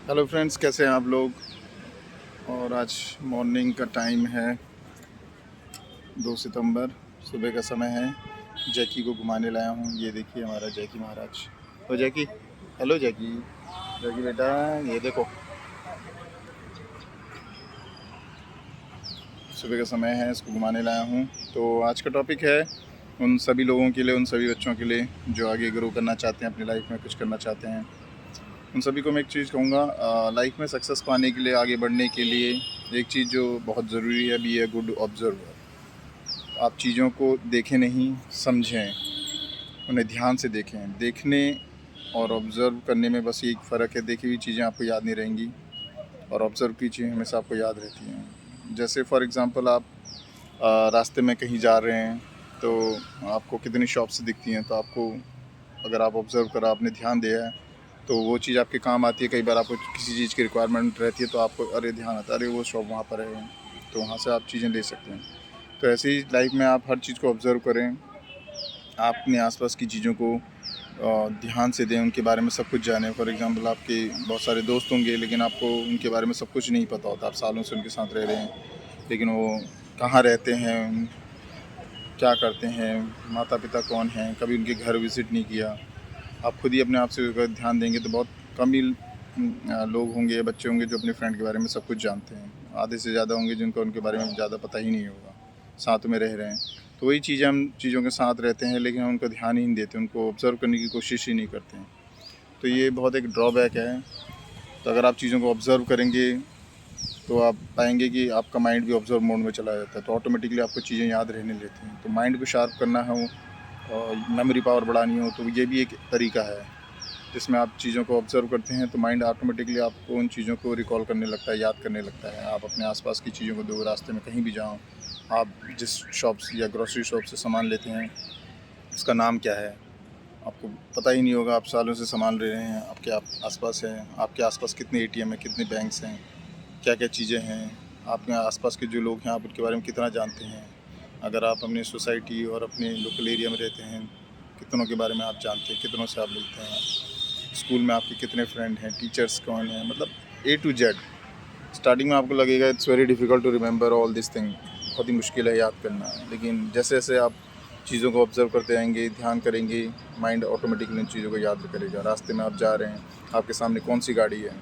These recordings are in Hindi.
हेलो फ्रेंड्स, कैसे हैं आप लोग। और आज मॉर्निंग का टाइम है 2 सितंबर, सुबह का समय है। जैकी को घुमाने लाया हूँ। ये देखिए हमारा जैकी महाराज। ओ जैकी, हेलो जैकी। जैकी बेटा, ये देखो सुबह का समय है, इसको घुमाने लाया हूँ। तो आज का टॉपिक है उन सभी लोगों के लिए, उन सभी बच्चों के लिए जो आगे ग्रो करना चाहते हैं, अपनी लाइफ में कुछ करना चाहते हैं। उन सभी को मैं एक चीज़ कहूँगा, लाइफ में सक्सेस पाने के लिए, आगे बढ़ने के लिए एक चीज़ जो बहुत ज़रूरी है, बी ए गुड ऑब्जर्वर। आप चीज़ों को देखें नहीं, समझें, उन्हें ध्यान से देखें। देखने और ऑब्ज़र्व करने में बस एक फ़र्क है। देखी हुई चीज़ें आपको याद नहीं रहेंगी और ऑब्ज़र्व की चीज़ें हमेशा आपको याद रहती हैं। जैसे फॉर एग्ज़ाम्पल आप रास्ते में कहीं जा रहे हैं तो आपको कितनी शॉप्स दिखती हैं, तो आपको अगर आप ऑब्ज़र्व करा, आपने ध्यान दिया है तो वो चीज़ आपके काम आती है। कई बार आपको किसी चीज़ की रिक्वायरमेंट रहती है तो आपको अरे ध्यान आता है, अरे वो शॉप वहाँ पर है, तो वहाँ से आप चीज़ें ले सकते हैं। तो ऐसे ही लाइफ में आप हर चीज़ को ऑब्ज़र्व करें, आप अपने आसपास की चीज़ों को ध्यान से दें, उनके बारे में सब कुछ जानें। फॉर एग्ज़ाम्पल आपके बहुत सारे दोस्त होंगे लेकिन आपको उनके बारे में सब कुछ नहीं पता होता। आप सालों से उनके साथ रह रहे हैं लेकिन वो कहाँ रहते हैं, क्या करते हैं, माता पिता कौन हैं, कभी उनके घर विज़िट नहीं किया। आप खुद ही अपने आप से अगर ध्यान देंगे तो बहुत कम ही लोग होंगे, बच्चे होंगे जो अपने फ्रेंड के बारे में सब कुछ जानते हैं। आधे से ज़्यादा होंगे जिनको उनके बारे में ज़्यादा पता ही नहीं होगा, साथ में रह रहे हैं। तो वही चीज़ें, हम चीज़ों के साथ रहते हैं लेकिन हम उनका ध्यान ही नहीं देते, उनको ऑब्ज़र्व करने की कोशिश ही नहीं करते हैं। तो ये बहुत एक ड्रॉबैक है। तो अगर आप चीज़ों को ऑब्ज़र्व करेंगे तो आप पाएंगे कि आपका माइंड भी ऑब्ज़र्व मोड में चला जाता है, तो ऑटोमेटिकली आपको चीज़ें याद रहने लगती हैं। तो माइंड को शार्प करना हो और मेमोरी पावर बढ़ानी हो तो ये भी एक तरीका है जिसमें आप चीज़ों को ऑब्ज़र्व करते हैं तो माइंड ऑटोमेटिकली आपको उन चीज़ों को रिकॉल करने लगता है, याद करने लगता है। आप अपने आसपास की चीज़ों को दो, रास्ते में कहीं भी जाओ, आप जिस शॉप से या ग्रोसरी शॉप से सामान लेते हैं उसका नाम क्या है आपको पता ही नहीं होगा। आप सालों से सामान ले रहे हैं, आपके आसपास है, आपके आसपास कितने एटीएम हैं, कितने बैंक्स हैं, क्या क्या चीज़ें हैं, आपके आसपास के जो लोग हैं आप उनके बारे में कितना जानते हैं। अगर आप अपनी सोसाइटी और अपने लोकल एरिया में रहते हैं, कितनों के बारे में आप जानते हैं, कितनों से आप मिलते हैं, स्कूल में आपके कितने फ्रेंड हैं, टीचर्स कौन हैं, मतलब ए टू जेड। स्टार्टिंग में आपको लगेगा it's very difficult to remember all this thing, बहुत ही मुश्किल है याद करना। लेकिन जैसे जैसे आप चीज़ों को ऑब्ज़र्व करते आएंगे, ध्यान करेंगे, माइंड ऑटोमेटिकली उन चीज़ों को याद करेगा। रास्ते में आप जा रहे हैं, आपके सामने कौन सी गाड़ी है,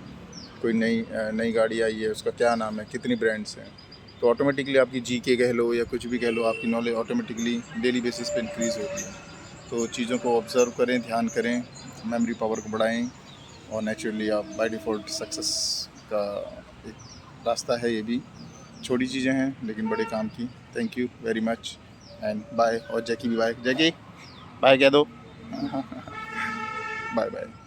कोई नई गाड़ी आई है, उसका क्या नाम है, कितनी ब्रांड्स हैं, तो ऑटोमेटिकली आपकी जीके कह लो या कुछ भी कह लो, आपकी नॉलेज ऑटोमेटिकली डेली बेसिस पे इंक्रीज़ होती है। तो चीज़ों को ऑब्ज़र्व करें, ध्यान करें, मेमोरी पावर को बढ़ाएं और नेचुरली आप बाय डिफ़ॉल्ट सक्सेस का एक रास्ता है। ये भी छोटी चीज़ें हैं लेकिन बड़े काम की। Thank you very much and bye. और जैकी भी बाय, जैकी बाय कह दो। Bye bye.